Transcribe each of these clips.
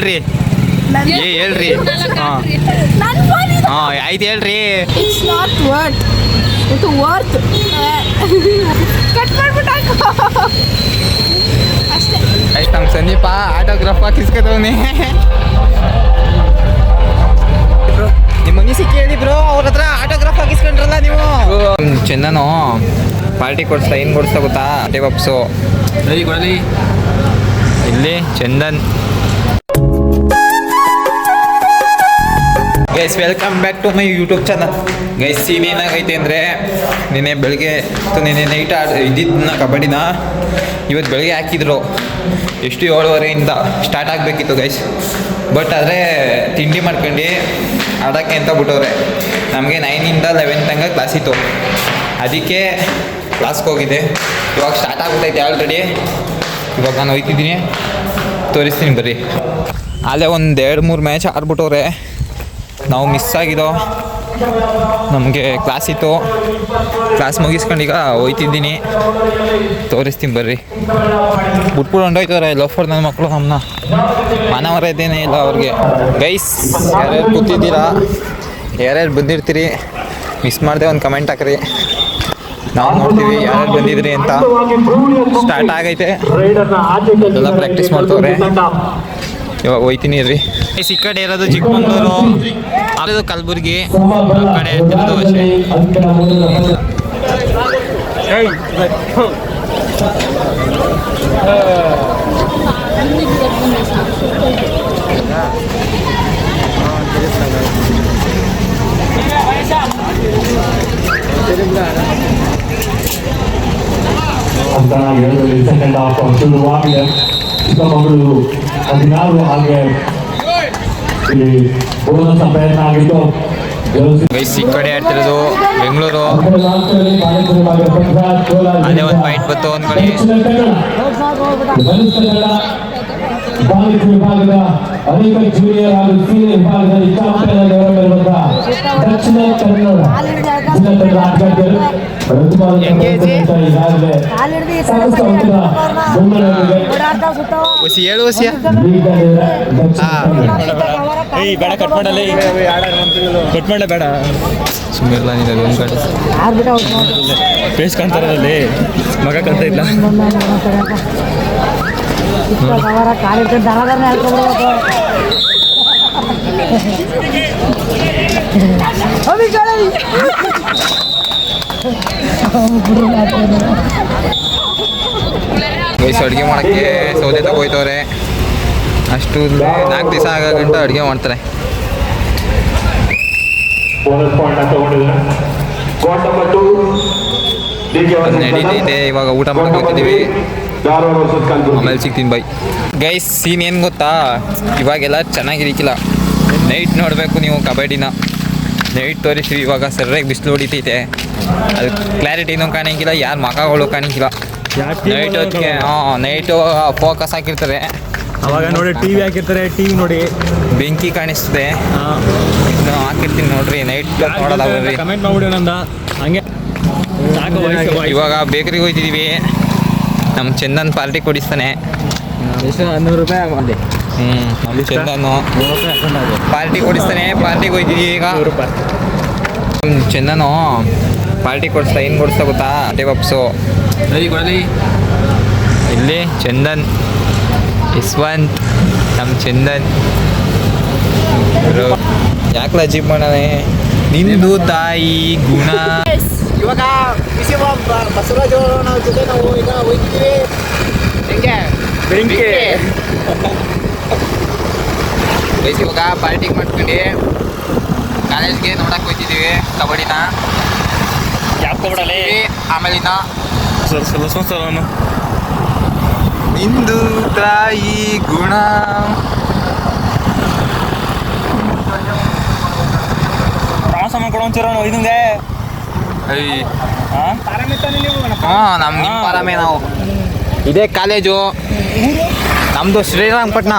ಹೇಳ್ರಿ ಆಯ್ತು ಹೇಳ್ರಿ. ಇಟ್ಸ್ ನಾಟ್ ವರ್ತ್, ಇದು ವರ್ತ್. ಕಟ್ ಮಾಡ್ಬಿಟ್ಟು ಅಷ್ಟೇ. ಅಷ್ಟು ನಮ್ಮ ಸಂದೀಪ ಆಟೋಗ್ರಾಫ್ ಹಾಕಿಸ್ಕೊತವನಿ. ನಿಮ್ಮ ಮನೆ ಸಿಕ್ಕಿ ಹೇಳಿ ಬ್ರೋ, ಅವ್ರ ಹತ್ರ ಆಟೋಗ್ರಾಫ್ ಹಾಕಿಸ್ಕೊಂಡ್ರಲ್ಲ ನೀವು. ಚಂದನು ಪಾರ್ಟಿ ಕೊಡಿಸ್ತಾ, ಏನು ಕೊಡಿಸ್ತಾ ಗೊತ್ತಾ? ಅಟೇ ಪಪ್ಸು ಕೊಡಲಿ ಇಲ್ಲಿ Chandan. Guys welcome back to my YouTube channel. Guys scene ಏನಾಗೈತೆ ಅಂದರೆ, ನಿನ್ನೆ ಬೆಳಗ್ಗೆ ನಿನ್ನೆ ನೈಟ್ ಇದ್ದಿದ್ದನ್ನ ಕಬಡ್ಡಿನ ಇವತ್ತು ಬೆಳಗ್ಗೆ ಹಾಕಿದ್ರು. ಎಷ್ಟು 7:30 ಸ್ಟಾರ್ಟ್ ಆಗಬೇಕಿತ್ತು ಗೈಸ್. ಬಟ್ ಆದರೆ ತಿಂಡಿ ಮಾಡ್ಕೊಂಡು ಆಡೋಕ್ಕೆ ಅಂತ ಬಿಟ್ಟವ್ರೆ. ನಮಗೆ 9 to 11 ತನಕ ಕ್ಲಾಸ್ ಇತ್ತು, ಅದಕ್ಕೆ ಕ್ಲಾಸ್ಗೆ ಹೋಗಿದ್ದೆ. ಇವಾಗ ಸ್ಟಾರ್ಟ್ ಆಗ್ಬಿಟ್ಟೈತೆ ಆಲ್ರೆಡಿ. ಇವಾಗ ನಾನು ಹೋಗ್ತಿದ್ದೀನಿ, ತೋರಿಸ್ತೀನಿ ಬರ್ರಿ. ಅಲ್ಲೇ ಒಂದು 2-3 ಮ್ಯಾಚ್ ಆಡ್ಬಿಟ್ಟವ್ರೆ. ನಾವು ಮಿಸ್ ಆಗಿದ್ದೋ, ನಮಗೆ ಕ್ಲಾಸ್ ಇತ್ತು. ಕ್ಲಾಸ್ ಮುಗಿಸ್ಕೊಂಡು ಈಗ ಹೋಯ್ತಿದ್ದೀನಿ, ತೋರಿಸ್ತೀನಿ ಬರ್ರಿ. ಬಿಟ್ಬಿಟ್ಟು ಹೊಂಟೋಯ್ತಾರೆ ಲೋಫರ್ ನನ್ನ ಮಕ್ಕಳು. ನಮ್ಮನ್ನ ಮಾನವರ ಇದ್ದೇನೆ ಇಲ್ಲ ಅವ್ರಿಗೆ. ಗೈಸ್ ಯಾರ್ಯಾರು ಕೂತಿದ್ದೀರಾ, ಯಾರ್ಯಾರು ಬಂದಿರ್ತೀರಿ, ಮಿಸ್ ಮಾಡಿದೆ ಒಂದು ಕಮೆಂಟ್ ಹಾಕ್ರಿ. ನಾವು ನೋಡ್ತೀವಿ ಯಾರ್ಯಾರು ಬಂದಿದ್ರಿ ಅಂತ. ಸ್ಟಾರ್ಟ್ ಆಗೈತೆ, ಎಲ್ಲ ಪ್ರಾಕ್ಟೀಸ್ ಮಾಡ್ತವ್ರೆ. ಇವಾಗ ಹೋಯ್ತೀನಿ ರೀ. ಈ ಕಡೆ ಇರೋದು ಚಿಕ್ಕಮಂಗ್ಳೂರು, ಅದು ಕಲಬುರ್ಗಿ, ಆ ಕಡೆ ಇರೋದು ಅಷ್ಟೇ. ಅಂತ ಹೇಳೋದ್ರಲ್ಲಿ ಸೆಕೆಂಡ್ ಹಾಫ್ ಶುರುವಾಗಿದೆ. ಚಿಕ್ಕಮಗಳೂರು 16 ಹಾಗೆ ಇಲ್ಲಿ ಬೋನಸ್ ಪ್ರಯತ್ನ ಆಗಿತ್ತು. ಗೈಸ್ ಈ ಕಡೆ ಆಡ್ತಿರೋದು ಬೆಂಗಳೂರು. ಅದೇ ಒಂದು ಪಾಯಿಂಟ್ ಬತ್ತು ಒಂದು ಕಡೆ. ಬಾಲಿಕ ವಿಭಾಗದ ಅನೇಕ ಜೂನಿಯರ್ ಹಾಗೂ ಸೀನಿಯರ್ ವಿಭಾಗದಲ್ಲಿ ಚಾಂಪಿಯನ್ ಆಗಿರುವಂತಹ ದಕ್ಷಿಣ ಕನ್ನಡ ಜಿಲ್ಲಾ ತಂಡದ ಆಟಗಾರರು ಬೇಡ ಕಟ್ ಮಾಡಲ್ಲ, ಕಟ್ ಮಾಡಲೇ ಬೇಡ. ಸುಮ್ಮನೆ ಫೇಸ್ ಕಾಣ್ತಾರಲ್ಲಿ ಮಗ ಕಲ್ತ ಇಲ್ಲ. ವಯಸ್ಸು ಅಡುಗೆ ಮಾಡೋಕ್ಕೆ ಸೌದೆ ತಗೋಯ್ತವ್ರೆ. ಅಷ್ಟು 4 ದಿವಸ ಆಗಂಟ ಅಡುಗೆ ಮಾಡ್ತಾರೆ. ನಡೀತೈತೆ. ಇವಾಗ ಊಟ ಮಾಡಕ್ಕೆ ಹೋಗ್ತಿದ್ದೀವಿ, ಆಮೇಲೆ ಸಿಗ್ತೀನಿ ಬೈ. ಗೈಸ್ ಸೀನ್ ಏನು ಗೊತ್ತಾ, ಇವಾಗೆಲ್ಲ ಚೆನ್ನಾಗಿರಿಕ್ಕಿಲ್ಲ. ನೈಟ್ ನೋಡಬೇಕು ನೀವು ಕಬಡ್ಡಿನ. ನೈಟ್ ತೋರಿಸ್ತೀವಿ. ಇವಾಗ ಸರಿಯಾಗಿ ಬಿಸಿಲು ಹೊಡಿತೈತೆ, ಅದು ಕ್ಲಾರಿಟಿನೂ ಕಾಣಂಗಿಲ್ಲ, ಯಾರು ಮಖಗಳು ಕಾಣಂಗಿಲ್ಲ. ನೈಟ್ ಹೊತ್ತಿಗೆ ನೈಟು ಫೋಕಸ್ ಹಾಕಿರ್ತಾರೆ. ಅವಾಗ ನೋಡಿ ಟಿ ವಿ ಹಾಕಿರ್ತಾರೆ, ಟಿ ವಿ ನೋಡಿ ಬೆಂಕಿ ಕಾಣಿಸ್ತದೆ. ಹಾಕಿರ್ತೀನಿ ನೋಡ್ರಿ, ನೈಟ್ ನೋಡೋದಾಗ್ರಿ. ಕಮೆಂಟ್ ಮಾಡ್ಬಿಡಿ ನಂದ ಹಂಗೆ. ಇವಾಗ ಬೇಕ್ರಿಗೆ ಹೋಗ್ತಿದ್ದೀವಿ. ನಮ್ಮ ಚಂದನ್ ಪಾರ್ಟಿ ಕೊಡಿಸ್ತಾನೆ. ಎಷ್ಟು 100 ರೂಪಾಯಿ ಮಾಡಿ. ನಮ್ಮ ಚಂದನು ಪಾರ್ಟಿ ಕೊಡಿಸ್ತಾನೆ. ಪಾರ್ಟಿಗೆ ಹೋಗ್ತಿದ್ದೀವಿ ಈಗ. ಚಂದನು ಪಾರ್ಟಿ ಕೊಡಿಸ್ತಾ, ಏನು ಕೊಡಿಸ್ತಾ ಗೊತ್ತಾ? ಅಟೇ ಪಪ್ಸು ಕೊಡಲಿ ಇಲ್ಲಿ ಚಂದನ್, ಯಶ್ವಂತ್, ನಮ್ಮ ಚಂದನ್. ಯಾಕೆ ಅಜೀಬ್ ಮಾಡಾನೆ ನಿಂದು ತಾಯಿ ಗುಣ. ಇವಾಗ ಬಸವರಾಜ್ ನಾವು ಜೊತೆ ನಾವು ಈಗ ಹೋಗ್ತಿದ್ದೀವಿ. ಹೆಂಗೆ ಬೆಂಕಿ ಇವಾಗ ಪಾರ್ಟಿ ಮಾಡ್ಕೊಂಡು ಕಾಲೇಜ್ಗೆ ನೋಡಕ್ಕೆ ಹೋಗ್ತಿದ್ದೀವಿ ಕಬಡ್ಡಿನ. ಆಮೇಲಿನ ನಿಂದು ತಾಯಿ ಗುಣ. ಪ್ರವಾಸ ಮಾಡ್ಕೊಳಂತೀರ ಇದಂಗೆ. ನಮ್ಮ ನಿಮ್ಮ ಪರಮೇ. ನಾವು ಇದೇ ಕಾಲೇಜು ನಮ್ಮದು ಶ್ರೀರಂಗಪಟ್ಟಣ.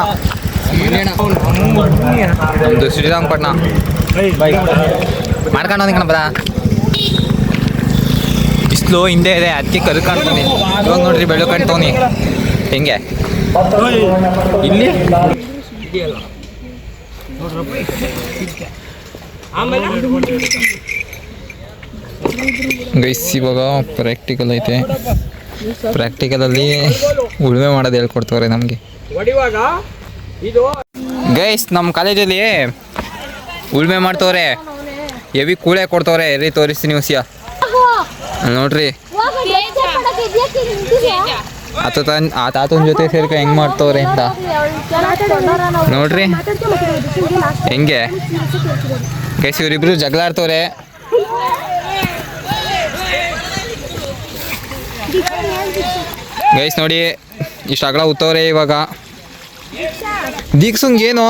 ನಮ್ಮದು ಶ್ರೀರಂಗಪಟ್ಟಣ. ಮಾಡ್ಕೊಂಡು ಹೋಗಿ ಕಣಪ್ಪ. ಬಿಸಿಲು ಹಿಂದೆ ಇದೆ, ಅದಕ್ಕೆ ಕರ್ಕೊಂಡ್ತೀನಿ. ಇವಾಗ ನೋಡ್ರಿ ಬೆಳ್ಳು ಕಾಣ್ತವನಿ ಹೆಂಗೆ ಇಲ್ಲಿ. ಗೈಸ್ ಇವಾಗ ಪ್ರಾಕ್ಟಿಕಲ್ ಐತೆ. ಪ್ರಾಕ್ಟಿಕಲಲ್ಲಿ ಉಳುಮೆ ಮಾಡೋದು ಹೇಳ್ಕೊಡ್ತವ್ರೆ ನಮಗೆ. ಗೈಸ್ ನಮ್ಮ ಕಾಲೇಜಲ್ಲಿ ಉಳುಮೆ ಮಾಡ್ತವ್ರೆ, ಹೆವಿ ಕೂಳೆ ಕೊಡ್ತವ್ರೆ. ಎಲ್ಲಿ ತೋರಿಸ್ತೀನಿ ಹುಸಿಯ ನೋಡ್ರಿ. ಆ ತಾತನ ಜೊತೆ ಸೇರ್ಕ ಹೆಂಗ್ ಮಾಡ್ತವ್ರೆ ಅಂತ ನೋಡ್ರಿ. ಹೆಂಗೆ ಗೈಸ್ ಇವರಿಬ್ರು ಜಗಳ ಆಡ್ತವ್ರೆ. ಗೈಸ್ ನೋಡಿ ಇಷ್ಟು ಅಗಲ ಉತ್ತವ್ರೆ ಇವಾಗ. ದೀಕ್ಷುಂಗ್ ಏನು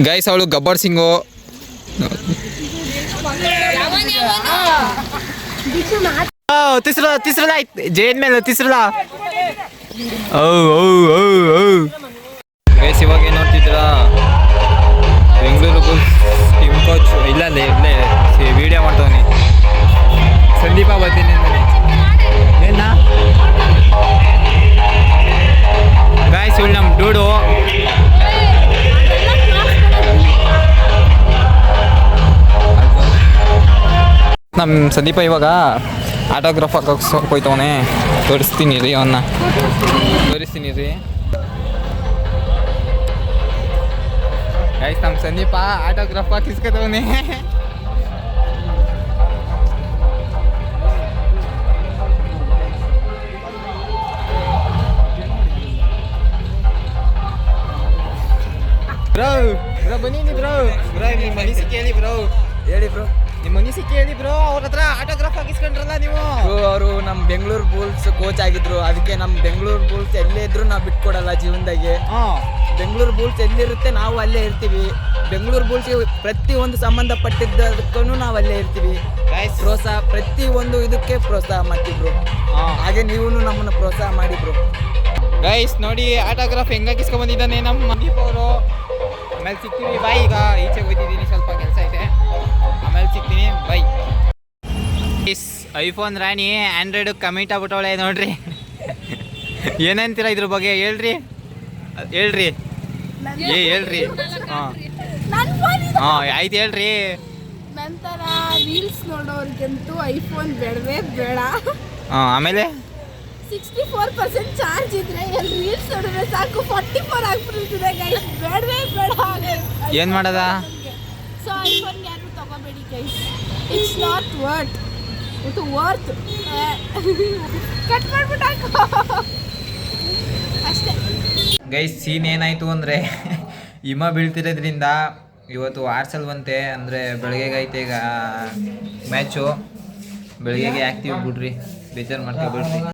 ಗೈಸ್ ಅವಳು ಗಬ್ಬರ್ ಸಿಂಗು. ತಿಸ್ರಲ್ಲ ಜೈನ್ ಮೇಲೆ ತಿಸ್ರಲ್ಲ. ಗೈಸ್ ಇವಾಗ ಏನು ನೋಡ್ತಿದ್ದೀರಾ, ಬೆಂಗಳೂರು ಬುಲ್ಸ್ ಟೀಮ್ ಕೋಚ್ ಇಲ್ಲೇ ವಿಡಿಯೋ ಮಾಡ್ತವನಿ. ಸಂದೀಪ ಬರ್ತೀನಿ ಏನ ಗಾಯ್ಸ್, ಇವಳು ನಮ್ಮ ಡೂಡು. ನಮ್ಮ ಸಂದೀಪ ಇವಾಗ ಆಟೋಗ್ರಾಫ್ ಹಾಕೋಕೆ ಹೋಯ್ತವನೆ. ತೋರಿಸ್ತೀನಿ ರೀ ಅವನ್ನ, ತೋರಿಸ್ತೀನಿ ರೀ ಗೈಸ್. ನಮ್ಮ ಸಂದೀಪ ಆಟೋಗ್ರಾಫ್ ಹಾಕಿಸ್ಕೊತವನೆ. ಬ್ರೋ ಬನ್ನಿ ಬ್ರೋ. ನಿಮ್ಮ ಮನೆ ಸಿಕ್ಕಿ ಹೇಳಿ ಬ್ರೋ. ಹೇಳಿ ಬ್ರೋ. ನಿಮ್ಮ ಮನೆ ಸಿಕ್ಕಿ ಹೇಳಿ ಬ್ರೋ. ಅವ್ರ ಹತ್ರ ಆಟೋಗ್ರಾಫ್ ಹಾಕಿಸ್ಕೊಂಡ್ರಲ್ಲ ನೀವು. ಅವರು ನಮ್ಮ ಬೆಂಗಳೂರು ಬುಲ್ಸ್ ಕೋಚ್ ಆಗಿದ್ರು, ಅದಕ್ಕೆ ನಮ್ಮ ಬೆಂಗಳೂರು ಬುಲ್ಸ್ ಎಲ್ಲೇ ಇದ್ರು ನಾವು ಬಿಟ್ಕೊಡಲ್ಲ ಜೀವನದಾಗೆ. ಬೆಂಗಳೂರು ಬುಲ್ಸ್ ಎಲ್ಲಿರುತ್ತೆ ನಾವು ಅಲ್ಲೇ ಇರ್ತೀವಿ. ಬೆಂಗಳೂರು ಬುಲ್ಸ್ಗೆ ಪ್ರತಿ ಒಂದು ಸಂಬಂಧಪಟ್ಟಿದ್ದಕ್ಕೂ ನಾವು ಅಲ್ಲೇ ಇರ್ತೀವಿ. ಪ್ರೋತ್ಸಾಹ ಪ್ರತಿ ಒಂದು ಇದಕ್ಕೆ ಪ್ರೋತ್ಸಾಹ ಮಾಡ್ತಿಬ್ರು. ಹಾಗೆ ನೀವು ನಮ್ಮನ್ನು ಪ್ರೋತ್ಸಾಹ ಮಾಡಿಬ್ರು. ಗೈಸ್ ನೋಡಿ ಆಟೋಗ್ರಾಫ್ ಹೆಂಗೆ ಹಾಕಿಸ್ಕೊಂಡ್ ಬಂದಿದ್ದಾನೆ ನಮ್ಮ ಮಂದೀಪ್ ಅವರು. ಆಮೇಲೆ ಸಿಗ್ತೀವಿ ಬಾಯ್. ಈಗ ಈಚೆಗೆ ಹೋಗ್ತಿದ್ದೀನಿ, ಸ್ವಲ್ಪ ಕೆಲಸ ಐತೆ, ಆಮೇಲೆ ಸಿಗ್ತೀನಿ ಬಾಯ್. ಐಫೋನ್ ರಾಣಿ ಆ್ಯಂಡ್ರಾಯ್ಡ್ ಕಮಿಟ್ ಆಗ್ಬಿಟ್ಟವಳೆ ನೋಡ್ರಿ. ಏನಂತೀರ ಇದ್ರ ಬಗ್ಗೆ ಹೇಳ್ರಿ. ಹೇಳ್ರಿ ಹಾಂ ಆಯ್ತು ಹೇಳ್ರಿ. ನಂತರ ರೀಲ್ಸ್ ನೋಡೋರ್ಗಂತೂ ಐಫೋನ್ ಬೇಡವೇ ಬೇಡ. ಆಮೇಲೆ 64% ಚಾರ್ಜ್ ಇದ್ರೆ ರೀಲ್ಸ್ ನೋಡಿದ್ರೆ ಸಾಕು 44 ಆಗ್ಬಿಟ್ಟಿದೆ ಗೈಸ್. ಬೇಡವೇ ಬೇಡ. ಏನು ಮಾಡೋದ? ಸೊ ಐಫೋನ್ ಯಾರು ತಗೋಬೇಡಿ ಗೈಸ್. It's not worth. ಇದು ವರ್ತ್. ಕಟ್ ಮಾಡ್ಬಿಟ್ಟು ಅಷ್ಟೇ ಗೈಸ್. ಸೀನ್ ಏನಾಯಿತು ಅಂದರೆ ಹಿಮ ಬೀಳ್ತಿರೋದ್ರಿಂದ ಇವತ್ತು ಆಡ್ಸಲ್ವಂತೆ. ಅಂದರೆ ಬೆಳಗ್ಗೆಗೈತೆ ಈಗ ಮ್ಯಾಚು. ಬೆಳಗ್ಗೆಗೆ ಆ್ಯಕ್ಟಿವ್ ಬಿಡ್ರಿ, ಬೇಜಾರು ಮಾಡ್ಕೊಬೇಡ್ರಿ.